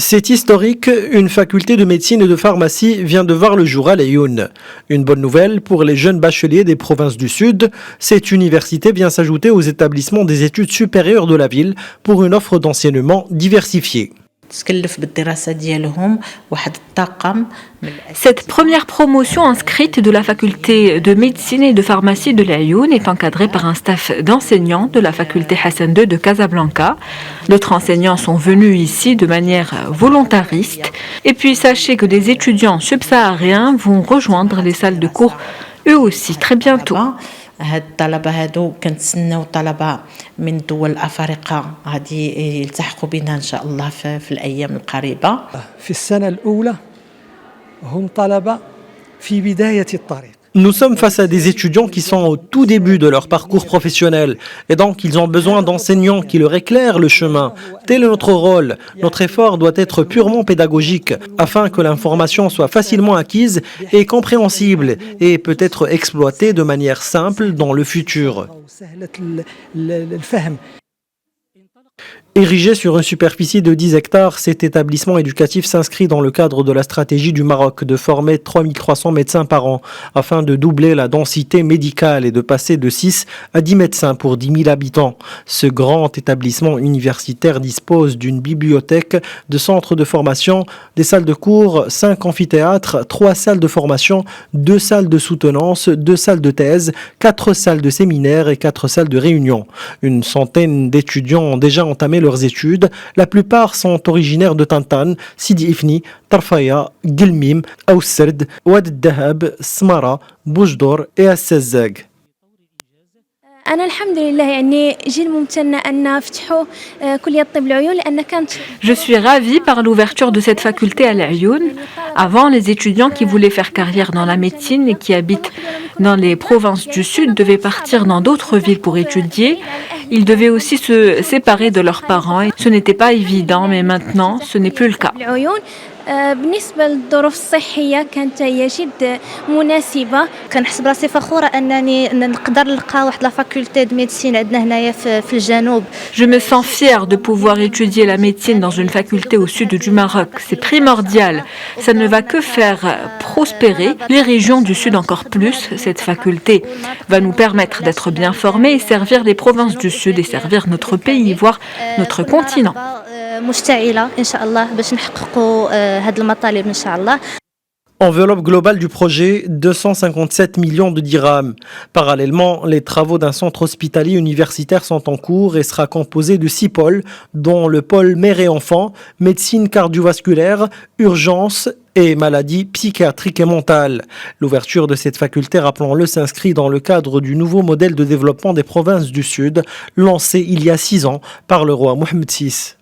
C'est historique, une faculté de médecine et de pharmacie vient de voir le jour à Laayoune. Une bonne nouvelle pour les jeunes bacheliers des provinces du Sud. Cette université vient s'ajouter aux établissements des études supérieures de la ville pour une offre d'enseignement diversifiée. Cette première promotion inscrite de la faculté de médecine et de pharmacie de Laayoune est encadrée par un staff d'enseignants de la faculté Hassan II de Casablanca. D'autres enseignants sont venus ici de manière volontariste. Et puis sachez que des étudiants subsahariens vont rejoindre les salles de cours eux aussi très bientôt. هاد الطلبة هادو كنتسناو طلبة من دول أفارقة غادي يلتحقوا بنا إن شاء الله في الأيام القريبة. في السنة الأولى هم طلبة في بداية الطريق. Nous sommes face à des étudiants qui sont au tout début de leur parcours professionnel et donc ils ont besoin d'enseignants qui leur éclairent le chemin. Tel est notre rôle. Notre effort doit être purement pédagogique afin que l'information soit facilement acquise et compréhensible et peut être exploitée de manière simple dans le futur. Érigé sur une superficie de 10 hectares, cet établissement éducatif s'inscrit dans le cadre de la stratégie du Maroc de former 3300 médecins par an afin de doubler la densité médicale et de passer de 6 à 10 médecins pour 10 000 habitants. Ce grand établissement universitaire dispose d'une bibliothèque, de centres de formation, des salles de cours, 5 amphithéâtres, 3 salles de formation, 2 salles de soutenance, 2 salles de thèse, 4 salles de séminaire et 4 salles de réunion. Une centaine d'étudiants ont déjà entamé leurs études. La plupart sont originaires de Tantan, Sidi Ifni, Tarfaya, Gilmim, Aousserd, Ouad Dahab, Smara, Boujdor et Assazag. Je suis ravie par l'ouverture de cette faculté à Laayoune. Avant, les étudiants qui voulaient faire carrière dans la médecine et qui habitent dans les provinces du Sud devaient partir dans d'autres villes pour étudier. Ils devaient aussi se séparer de leurs parents. Et ce n'était pas évident, mais maintenant, ce n'est plus le cas. بالنسبة للظروف الصحية كانت هي جد مناسبة كنحس براسي فخورة أنني نقدر نلقى واحد لا فاكولتي دو ميديسين عندنا هنايا في الجنوب. Je me sens fière de pouvoir étudier la médecine dans une faculté au sud du Maroc. C'est primordial. Ça ne va que faire prospérer les régions du sud encore plus. Cette faculté va nous permettre d'être bien formés et servir les provinces du sud et servir notre pays, voire notre continent. مشتعلة إن شاء الله باش نحققوا هاد المطالب إن شاء الله. Enveloppe globale du projet, 257 millions de dirhams. Parallèlement, les travaux d'un centre hospitalier universitaire sont en cours et sera composé de 6 pôles, dont le pôle mère et enfant, médecine cardiovasculaire, urgence et maladies psychiatriques et mentales. L'ouverture de cette faculté, rappelons-le, s'inscrit dans le cadre du nouveau modèle de développement des provinces du Sud, lancé il y a 6 ans par le roi Mohammed VI.